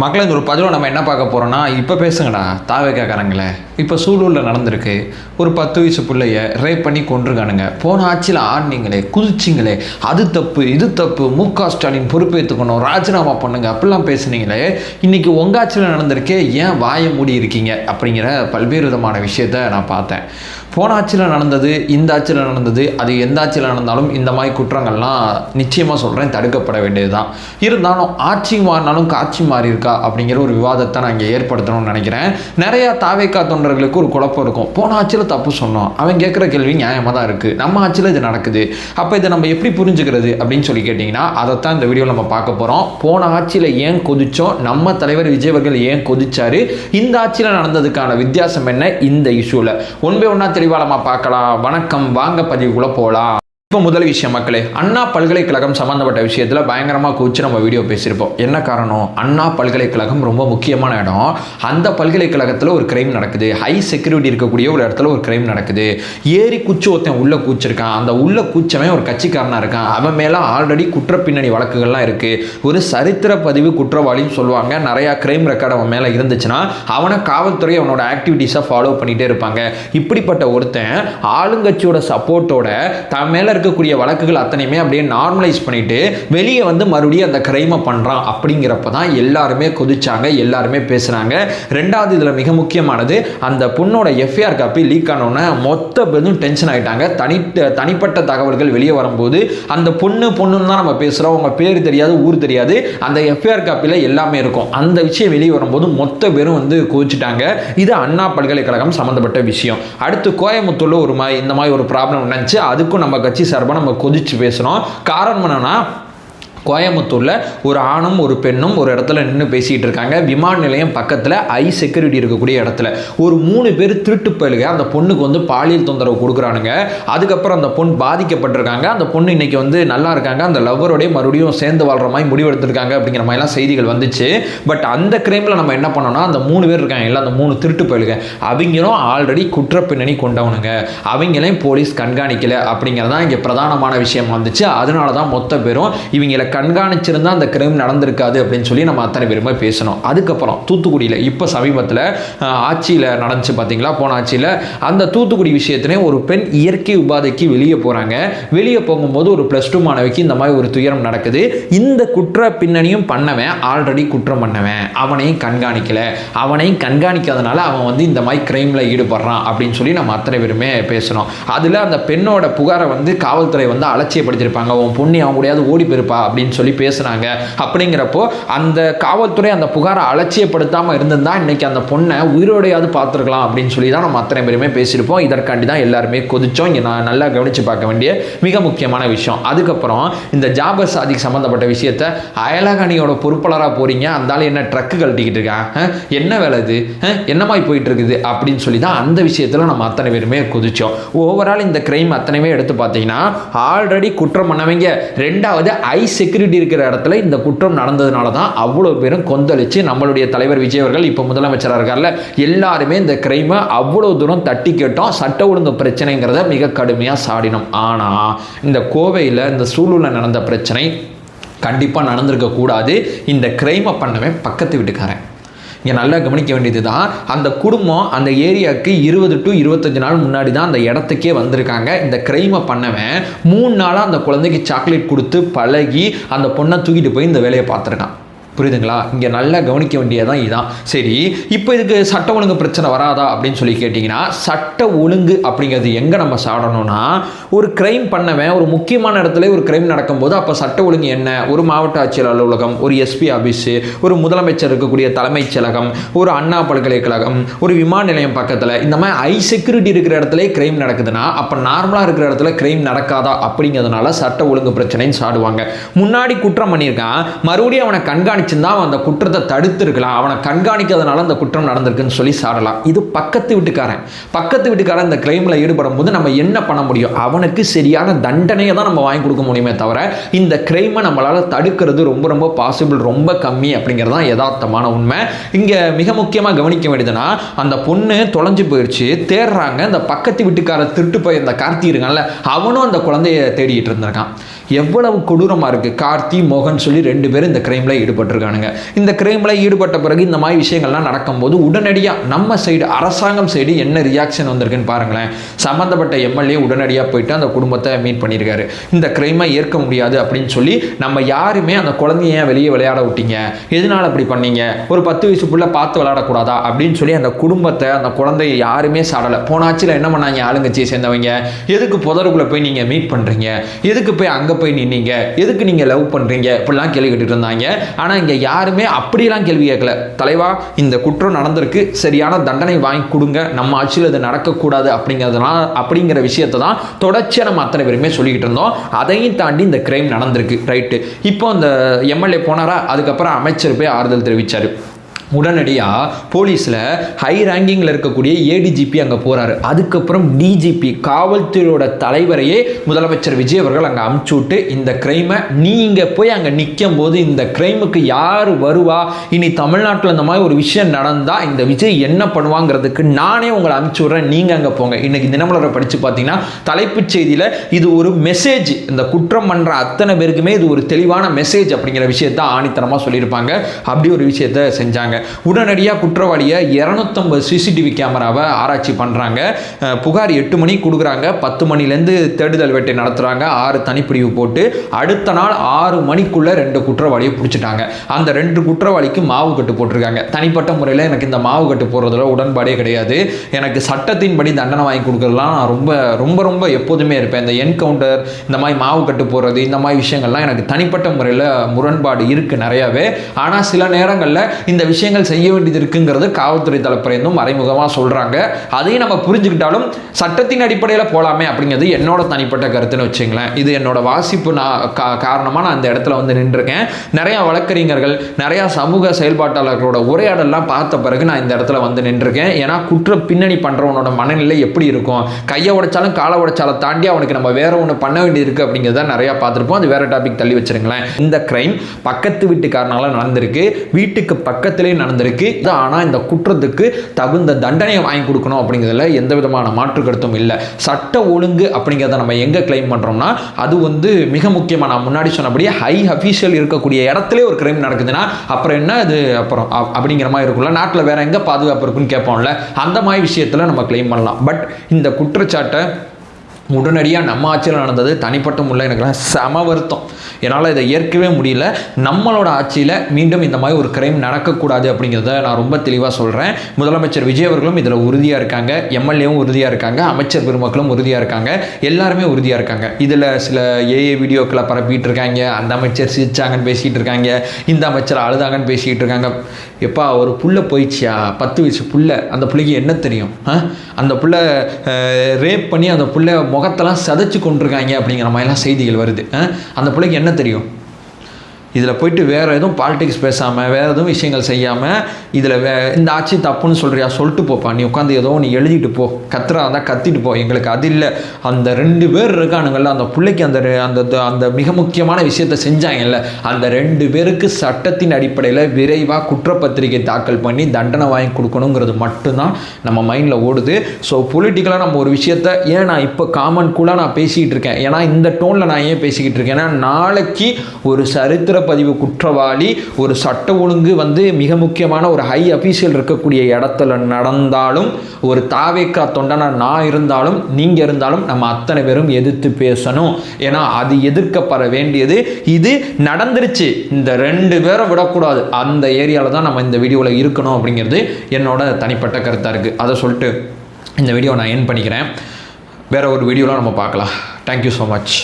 மக்களை இந்த ஒரு பதிவில் நம்ம என்ன பார்க்க போகிறோம்னா, இப்போ பேசுங்கடா தாவேக்காரங்களே. இப்போ சூலூரில் நடந்திருக்கு. ஒரு 10 வயசு பிள்ளைய ரேப் பண்ணி கொண்டிருக்கானுங்க. போன ஆட்சியில் ஆடினீங்களே, குதிச்சிங்களே, அது தப்பு இது தப்பு, முக ஸ்டாலின் பொறுப்பேற்றுக்கணும், ராஜினாமா பண்ணுங்க அப்படிலாம் பேசுனீங்களே, இன்றைக்கி உங்கள் ஆட்சியில் நடந்திருக்கே, ஏன் வாயை மூடி இருக்கீங்க அப்படிங்கிற பல்வேறு விதமான விஷயத்தை நான் பார்த்தேன். போன ஆட்சியில் நடந்தது, இந்த ஆட்சியில் நடந்தது, அது எந்த ஆட்சியில் நடந்தாலும் இந்த மாதிரி குற்றங்கள்லாம் நிச்சயமாக சொல்கிறேன் தடுக்கப்பட வேண்டியது தான். இருந்தாலும் ஆட்சி மாறினாலும் காட்சி மாறி இருக்கா அப்படிங்கிற ஒரு விவாதத்தை நான் இங்கே ஏற்படுத்தணும்னு நினைக்கிறேன். நிறையா தாவேக்கா தொண்டர்களுக்கு ஒரு குழப்பம் இருக்கும். போன ஆட்சியில் தப்பு சொன்னோம், அவன் கேட்குற கேள்வி நியாயமாக தான் இருக்குது, நம்ம ஆட்சியில் இது நடக்குது, அப்போ இதை நம்ம எப்படி புரிஞ்சுக்கிறது அப்படின்னு சொல்லி கேட்டிங்கன்னா, அதைத்தான் இந்த வீடியோவில் நம்ம பார்க்க போகிறோம். போன ஆட்சியில் ஏன் கொதிச்சோம், நம்ம தலைவர் விஜய் அவர்கள் ஏன் கொதிச்சார், இந்த ஆட்சியில் நடந்ததுக்கான வித்தியாசம் என்ன, இந்த இஷ்யூவில் ஒன் பை ஒன்னா தெளிவாக பார்க்கலாம். வணக்கம், வாங்க பதிவுக்குள்ள போகலாம். இப்போ முதல் விஷயம் மக்களே, அண்ணா பல்கலைக்கழகம் சம்மந்தப்பட்ட விஷயத்தில் பயங்கரமாக கூச்சு நம்ம வீடியோ பேசியிருப்போம். என்ன காரணம், அண்ணா பல்கலைக்கழகம் ரொம்ப முக்கியமான இடம். அந்த பல்கலைக்கழகத்தில் ஒரு கிரைம் நடக்குது, ஹை செக்யூரிட்டி இருக்கக்கூடிய ஒரு இடத்துல ஒரு கிரைம் நடக்குது. ஏறி குச்சி ஒருத்தன் உள்ள கூச்சிருக்கான், அந்த உள்ள கூச்சவன் ஒரு கட்சிக்காரனாக இருக்கான், அவன் மேலே ஆல்ரெடி குற்றப்பின்னணி வழக்குகள்லாம் இருக்குது. ஒரு சரித்திர பதிவு குற்றவாளின்னு சொல்லுவாங்க. நிறையா கிரைம் ரெக்கார்டு அவன் மேலே இருந்துச்சுன்னா அவனை காவல்துறை அவனோட ஆக்டிவிட்டீஸை ஃபாலோ பண்ணிகிட்டே இருப்பாங்க. இப்படிப்பட்ட ஒருத்தன் ஆளுங்கட்சியோட சப்போர்ட்டோட தன் மேலே இருக்கக்கூடிய வழக்குகள் அத்தனையுமே அப்படியே நார்மலைஸ் பண்ணிட்டு வெளியே வந்து மறுபடியும் அந்த கிரைமை பண்றான். அப்படிங்கிறப்ப தான் எல்லாருமே கொதிச்சாங்க, எல்லாருமே பேசுறாங்க. ரெண்டாவது இதில் மிக முக்கியமானது, அந்த பொண்ணோட எஃப்ஐஆர் காப்பி லீக் ஆனோன்னு மொத்த பேரும் டென்ஷன் ஆகிட்டாங்க. தனிப்பட்ட தகவல்கள் வெளியே வரும்போது அந்த பொண்ணுன்னு தான் நம்ம பேசுகிறோம், அவங்க பேர் தெரியாது, ஊர் தெரியாது, அந்த எஃப்ஐஆர் காப்பியில் எல்லாமே இருக்கும். அந்த விஷயம் வெளியே வரும்போது மொத்த பேரும் வந்து கொதிச்சுட்டாங்க. இது அண்ணா பல்கலைக்கழகம் சம்மந்தப்பட்ட விஷயம். அடுத்து கோயம்புத்தூர்ல இந்த மாதிரி ஒரு ப்ராப்ளம் நினைச்சு அதுக்கும் நம்ம கட்சி சார்பாக நம்ம கொதிச்சு பேசுகிறோம். காரணம் என்னன்னா, கோயம்புத்தூரில் ஒரு ஆணும் ஒரு பெண்ணும் ஒரு இடத்துல நின்று பேசிகிட்டு இருக்காங்க. விமான நிலையம் பக்கத்தில் ஹை செக்யூரிட்டி இருக்கக்கூடிய இடத்துல ஒரு 3 பேர் திருட்டு பயலுங்க அந்த பொண்ணுக்கு வந்து பாலியல் தொந்தரவு கொடுக்குறானுங்க. அதுக்கப்புறம் அந்த பொண்ணு பாதிக்கப்பட்டிருக்காங்க. அந்த பொண்ணு இன்னைக்கு வந்து நல்லா இருக்காங்க, அந்த லவ்வரோடய மறுபடியும் சேர்ந்து வாழ்கிற மாதிரி முடிவெடுத்திருக்காங்க அப்படிங்கிற மாதிரிலாம் செய்திகள் வந்துச்சு. பட் அந்த கிரைமில் நம்ம என்ன பண்ணோம்னா, அந்த 3 பேர் இருக்காங்க இல்லை, அந்த 3 திருட்டு பயலுங்க அவங்களும் ஆல்ரெடி குற்றப்பின்னணி கொண்டவனுங்க, அவங்களையும் போலீஸ் கண்காணிக்கலை அப்படிங்கிறதான் இங்கே பிரதானமான விஷயம் வந்துச்சு. அதனால தான் மொத்த பேரும் இவங்களை கண்காணிச்சிருந்தா அந்த கிரைம் நடந்திருக்காது அப்படின்னு சொல்லி நம்ம அத்தனை பேருமே பேசணும். அதுக்கப்புறம் தூத்துக்குடியில் இப்போ சமீபத்தில் ஆட்சியில் நடந்துச்சு பார்த்தீங்களா, போன ஆட்சியில் அந்த தூத்துக்குடி விஷயத்திலே ஒரு பெண் இயற்கை உபாதைக்கு வெளியே போகிறாங்க. வெளியே போகும்போது ஒரு +2 மாணவிக்கு இந்த மாதிரி ஒரு துயரம் நடக்குது. இந்த குற்ற பின்னணியும் பண்ணவன் ஆல்ரெடி குற்றம் பண்ணவன், அவனையும் கண்காணிக்கலை, அவனையும் கண்காணிக்காதனால அவன் வந்து இந்த மாதிரி கிரைமில் ஈடுபடுறான் அப்படின்னு சொல்லி நம்ம அத்தனை பேருமே பேசணும். அதில் அந்த பெண்ணோட புகாரை வந்து காவல்துறை வந்து அலட்சியப்படுத்தியிருப்பாங்க, உன் பொண்ணு அவங்க கூடயாவது ஓடி போயிருப்பா அப்படின்னு சொல்லி பேசுனாங்க. அப்படிங்கிறப்போ அந்த காவல்துறை அந்த புகாரை அலட்சியப்படுத்தாமல் இருந்திருந்தா இன்னைக்கு அந்த பொண்ணை உயிரோடையாவது பார்த்துருக்கலாம் அப்படின்னு சொல்லி தான் நம்ம அத்தனை பேருமே பேசியிருப்போம். இதற்காண்டி தான் எல்லாருமே கொதிச்சோம். இங்கே நான் நல்லா கவனித்து பார்க்க வேண்டிய மிக முக்கியமான விஷயம். அதுக்கப்புறம் இந்த ஜாபர் சாதிக் சம்மந்தப்பட்ட விஷயத்தை, அயலகணியோட பொறுப்பாளராக போறீங்க, அந்தாலும் என்ன ட்ரக்கு கழட்டிக்கிட்டு இருக்கான், என்ன வேலை இது, என்ன மாதிரி போயிட்டு இருக்குது அப்படின்னு சொல்லி தான் அந்த விஷயத்தில் நம்ம அத்தனை பேருமே கொதிச்சோம். ஓவரால் இந்த கிரைம் அத்தனையுமே எடுத்து பார்த்தீங்கன்னா ஆல்ரெடி குற்றம் பண்ணவங்க, ரெண்டாவது ஐ செக்யூரிட்டி இருக்கிற இடத்துல இந்த குற்றம் நடந்ததுனால தான் அவ்வளோ பேரும் கொந்தளிச்சு நம்மளுடைய தலைவர் விஜய் அவர்கள் இப்போ முதலமைச்சராக இருக்கார்ல, எல்லாருமே இந்த கிரைமை அவ்வளோ தூரம் தட்டி கேட்டோம். சட்ட ஒழுங்கு பிரச்சனைங்கிறத மிக கடுமையாக சாடினோம். ஆனால் இந்த கோவையில் இந்த சூலூரில் நடந்த பிரச்சனை கண்டிப்பாக நடந்திருக்க கூடாது. இந்த கிரைமை பண்ணவே பக்கத்து வீட்டுக்காரன். இங்கே நல்லா கவனிக்க வேண்டியது தான், அந்த குடும்பம் அந்த ஏரியாவுக்கு 20 to 25 நாள் முன்னாடி தான் அந்த இடத்துக்கே வந்திருக்காங்க. இந்த கிரைமை பண்ணவன் 3 நாளாக அந்த குழந்தைக்கு சாக்லேட் கொடுத்து பழகி அந்த பொண்ணை தூக்கிட்டு போய் இந்த வேலையை பார்த்துருக்கான். புரியுதுங்களா? இங்கே நல்லா கவனிக்க வேண்டியதான் இதான். சரி, இப்போ இதுக்கு சட்ட ஒழுங்கு பிரச்சனை வராதா அப்படின்னு சொல்லி கேட்டிங்கன்னா, சட்ட ஒழுங்கு அப்படிங்கிறது எங்கே நம்ம சாடணும்னா, ஒரு கிரைம் பண்ணவன் ஒரு முக்கியமான இடத்துல ஒரு கிரைம் நடக்கும்போது அப்போ சட்ட ஒழுங்கு என்ன, ஒரு மாவட்ட ஆட்சியர் அலுவலகம், ஒரு எஸ்பி ஆஃபீஸு, ஒரு முதலமைச்சர் இருக்கக்கூடிய தலைமைச் செயலகம், ஒரு அண்ணா பல்கலைக்கழகம், ஒரு விமான நிலையம் பக்கத்தில் இந்த மாதிரி ஹை செக்யூரிட்டி இருக்கிற இடத்துல கிரைம் நடக்குதுன்னா அப்போ நார்மலாக இருக்கிற இடத்துல கிரைம் நடக்காதா அப்படிங்கிறதுனால சட்ட ஒழுங்கு பிரச்சனைன்னு சாடுவாங்க. முன்னாடி குற்றம் பண்ணியிருக்கான், மறுபடியும் அவனை கண்காணிச்சிருந்தா அந்த குற்றத்தை தடுத்திருக்கலாம், அவனை கண்காணிக்காதனால அந்த குற்றம் நடந்திருக்குன்னு சொல்லி சாடலாம். இது பக்கத்து வீட்டுக்காரன் இந்த கிரைமில் ஈடுபடும் போது நம்ம என்ன பண்ண முடியும், அவனுக்கு சரியான தண்டனையை தான் நம்ம வாங்கி கொடுக்க முடியுமே தவிர இந்த கிரைமை நம்மளால் தடுக்கிறது ரொம்ப ரொம்ப பாசிபிள் ரொம்ப கம்மி அப்படிங்கிறது தான் யதார்த்தமான உண்மை. இங்கே மிக முக்கியமாக கவனிக்க வேண்டியதுன்னா, அந்த பொண்ணு தொலைஞ்சு போயிடுச்சு, தேடுறாங்க. இந்த பக்கத்து வீட்டுக்கார திருட்டு போய் இந்த கார்த்தி இருக்கான்ல, அவனும் அந்த குழந்தைய தேடிட்டு இருந்திருக்கான். எவ்வளவு கொடூரமாக இருக்குது. கார்த்தி மோகன் சொல்லி 2 பேரும் இந்த கிரைமில் ஈடுபட்டிருக்கானுங்க. இந்த கிரைமில் ஈடுபட்ட பிறகு இந்த மாதிரி விஷயங்கள்லாம் நடக்கும்போது உடனடியாக நம்ம சைடு அரசாங்கம் சைடு என்ன ரியாக்ஷன் வந்திருக்குன்னு பாருங்களேன். சம்மந்தப்பட்ட எம்எல்ஏ உடனடியாக போயிட்டு அந்த குடும்பத்தை மீட் பண்ணியிருக்காரு. இந்த கிரைமை ஏற்க முடியாது அப்படின்னு சொல்லி நம்ம யாருமே அந்த குழந்தைய வெளியே விளையாட விட்டீங்க, எதனால அப்படி பண்ணீங்க, ஒரு 10 வயசு புள்ள பார்த்து விளையாடக்கூடாதா அப்படின்னு சொல்லி அந்த குடும்பத்தை அந்த குழந்தைய யாருமே சாடலை. போன ஆட்சியில் என்ன பண்ணாங்க, ஆளுங்கட்சியை சேர்ந்தவங்க எதுக்கு புதருக்குள்ளே போய் நீங்கள் மீட் பண்ணுறீங்க, எதுக்கு போய் அங்கே போய் நின்னீங்க, எதுக்கு நீங்கள் லவ் பண்ணுறீங்க, இப்படிலாம் கேள்வி கேட்டுட்டு இருந்தாங்க. ஆனால் இங்கே யாருமே அப்படியெல்லாம் கேள்வி கேட்கல. தலைவா, இந்த குற்றம் நடந்திருக்கு, சரியான தண்டனை வாங்கி கொடுங்க, நம்ம ஆட்சியில் இது நடக்கக்கூடாது அப்படிங்கிற விஷயத்தை தான் தொடர்ச்சியாக நம்ம அத்தனை பேருமே சொல்லிக்கிட்டு இருந்தோம். அதையும் தாண்டி இந்த கிரைம் நடந்திருக்கு. ரைட்டு, இப்போ அந்த எம்எல்ஏ போனாரா, அதுக்கப்புறம் அமைச்சர் போய் ஆறுதல் தெரிவித்தார். உடனடியாக போலீஸில் ஹை ரேங்கிங்கில் இருக்கக்கூடிய ஏடிஜிபி அங்கே போகிறாரு. அதுக்கப்புறம் டிஜிபி காவல்துறையோட தலைவரையே முதலமைச்சர் விஜய் அவர்கள் அங்கே அமுச்சு விட்டு இந்த கிரைமை நீங்கள் போய் அங்கே நிற்கும் போது இந்த கிரைமுக்கு யார் வருவா, இனி தமிழ்நாட்டில் இந்த மாதிரி ஒரு விஷயம் நடந்தால் இந்த விஜய் என்ன பண்ணுவாங்கிறதுக்கு நானே உங்களை அமுச்சு விட்றேன், நீங்கள் அங்கே போங்க. இன்றைக்கி தினமலரை படித்து பார்த்தீங்கன்னா தலைப்புச் செய்தியில் இது ஒரு மெசேஜ், இந்த குற்றம் பண்ணுற அத்தனை பேருக்குமே இது ஒரு தெளிவான மெசேஜ் அப்படிங்கிற விஷயத்தை ஆணித்தனமாக சொல்லியிருப்பாங்க. அப்படி ஒரு விஷயத்தை செஞ்சாங்க. உடனடியாக குற்றவாளியை 250 சிசிடிவி கேமராவை ஆராய்ச்சி பண்ணுறாங்க. புகார் 8 மணிக்கு கொடுக்குறாங்க. 10 மணிலேருந்து தேடுதல் வேட்டை நடத்துகிறாங்க. 6 தனிப்பிரிவு போட்டு அடுத்த நாள் 6 மணிக்குள்ளே 2 குற்றவாளியை பிடிச்சிட்டாங்க. அந்த 2 குற்றவாளிக்கு மாவு கட்டு போட்டிருக்காங்க. தனிப்பட்ட முறையில் எனக்கு இந்த மாவு கட்டு போடுறதுல உடன்பாடே கிடையாது. எனக்கு சட்டத்தின்படி தண்டனை வாங்கி கொடுக்குறதுலாம் நான் ரொம்ப ரொம்ப ரொம்ப எப்போதுமே இருப்பேன். இந்த என்கவுண்டர், இந்த மாதிரி மாவு கட்டு போடுறது, இந்த மாதிரி விஷயங்கள்லாம் எனக்கு தனிப்பட்ட முறையில் முரண்பாடு இருக்குது நிறையாவே. ஆனால் சில நேரங்களில் இந்த விஷயங்கள் செய்ய வேண்டியது இருக்குங்கிறது காவல்துறை தரப்பிலிருந்தும் மறைமுகமாக சொல்கிறாங்க. அதையும் நம்ம புரிஞ்சுக்கிட்டாலும் சட்டத்தின் அடிப்படையில் போகலாமே அப்படிங்கிறது என்னோட தனிப்பட்ட கருத்துன்னு வச்சுங்களேன். இது என்னோட வாசிப்பு காரணமாக நான் இந்த இடத்துல வந்து நின்றுருக்கேன். நிறையா வழக்கறிஞர்கள், நிறையா சமூக செயல்பாட்டாளர்களோட உரையாடலாம் பார்த்த பிறகு நான் இந்த இடத்துல வந்து நின்றுருக்கேன். ஏன்னா குற்ற பின்னணி பண்ணுறவனோட மனநிலை எப்படி இருக்கும், கையை உடைச்சாலும் காலை உடைச்சாலும் தாண்டி அவனுக்கு நம்ம வேற ஒன்று பண்ண வேண்டியது இருக்குது அப்படிங்கிறத நிறையா பார்த்துருப்போம். அது வேற டாபிக், தள்ளி வச்சுருங்களேன். இந்த கிரைம் பக்கத்து வீட்டுக்காரனால நடந்திருக்கு, வீட்டுக்கு பக்கத்திலே நடந்திருக்கு. ஆனால் இந்த குற்றத்துக்கு தகுந்த தண்டனையை வாங்கி கொடுக்கணும் அப்படிங்கிறதுல எந்த விதமான மாற்று கருத்தும் இல்லை. சட்ட ஒழுங்கு அப்படிங்கிறத நம்ம எங்கே கிளைம் பண்ணுறோம்னா அது வந்து மிக முக்கியமாக நான் முன்னாடி சொன்னபடி ஹை அஃபீஷியல் இருக்கக்கூடிய இடத்துல ஒரு கிரைம் நடக்குதுன்னா அப்புறம் என்ன அது அப்புறம் அப்படிங்கிற மாதிரி இருக்கும்ல. நாட்டில் வேற எங்கே பாதுகாப்பு இருக்குன்னு கேட்போம்ல, அந்த மாதிரி விஷயத்தில் நம்ம கிளைம் பண்ணலாம். பட் இந்த குற்றச்சாட்டை உடனடியாக நம்ம ஆட்சியில் நடந்தது தனிப்பட்ட முறையில் எனக்குலாம் செம வருத்தம். என்னால் இதை ஏற்கவே முடியல. நம்மளோட ஆட்சியில் மீண்டும் இந்த மாதிரி ஒரு கிரைம் நடக்கக்கூடாது அப்படிங்கிறத நான் ரொம்ப தெளிவாக சொல்கிறேன். முதலமைச்சர் விஜய் அவர்களும் இதில் உறுதியாக இருக்காங்க, எம்எல்ஏவும் உறுதியாக இருக்காங்க, அமைச்சர் பெருமக்களும் உறுதியாக இருக்காங்க, எல்லாருமே உறுதியாக இருக்காங்க. இதில் சில ஏஏ வீடியோக்களை பரப்பிட்டு இருக்காங்க. அந்த அமைச்சர் சிரிச்சாங்கன்னு பேசிகிட்டு இருக்காங்க, இந்த அமைச்சர் அழுதாங்கன்னு பேசிக்கிட்டு இருக்காங்க. எப்பா, ஒரு புள்ள போயிடுச்சியா, 10 வயசு புள்ள, அந்த பிள்ளைக்கு என்ன தெரியும்? அந்த புள்ள ரேப் பண்ணி அந்த புள்ள முகத்தெல்லாம் சதைச்சு கொண்டிருக்காங்க அப்படிங்கிற மாதிரிலாம் செய்திகள் வருது. அந்த பிள்ளைக்கு என்ன தெரியும்? இதில் போயிட்டு வேறு எதுவும் பாலிடிக்ஸ் பேசாமல், வேறு எதுவும் விஷயங்கள் செய்யாமல், இதில் இந்த ஆட்சி தப்புன்னு சொல்கிறியா, சொல்லிட்டு போப்பா, நீ உட்காந்து ஏதோ நீ எழுதிட்டு போ, கத்துறா இருந்தால் கத்திட்டு போ, எங்களுக்கு அது இல்லை. அந்த 2 பேர் இருக்கானுங்கள்ல, அந்த பிள்ளைக்கு அந்த அந்த அந்த மிக முக்கியமான விஷயத்தை செஞ்சாங்கல்ல, அந்த 2 பேருக்கு சட்டத்தின் அடிப்படையில் விரைவாக குற்றப்பத்திரிகை தாக்கல் பண்ணி தண்டனை வாங்கி கொடுக்கணுங்கிறது மட்டும்தான் நம்ம மைண்டில் ஓடுது. ஸோ பொலிட்டிக்கலாக நம்ம ஒரு விஷயத்தை ஏன் நான் இப்போ காமன் கூட நான் பேசிக்கிட்டு இருக்கேன், ஏன்னா இந்த டோனில் நான் ஏன் பேசிக்கிட்டு இருக்கேன், ஏன்னா நாளைக்கு ஒரு சரித்திர பதிவு குற்றவாளி, ஒரு சட்ட ஒழுங்கு வந்து மிக முக்கியமான ஒரு ஹை அஃபீஷியல் இருக்கக்கூடிய இடத்துல நடந்தாலும், ஒரு தாவேக்கா தொண்டனா நான் இருந்தாலும் நீங்கள் இருந்தாலும் நம்ம அத்தனை பேரும் எதிர்த்து பேசணும். ஏன்னா அது எதிர்க்கப்பட வேண்டியது. இது நடந்துருச்சு, இந்த 2 பேரை விடக்கூடாது, அந்த ஏரியாவில் தான் நம்ம இந்த வீடியோவில் இருக்கணும் அப்படிங்கிறது என்னோட தனிப்பட்ட கருத்தாக இருக்குது. அதை சொல்லிட்டு இந்த வீடியோ நான் எண்ட் பண்ணிக்கிறேன். வேறு ஒரு வீடியோவில் நம்ம பார்க்கலாம். Thank you so much.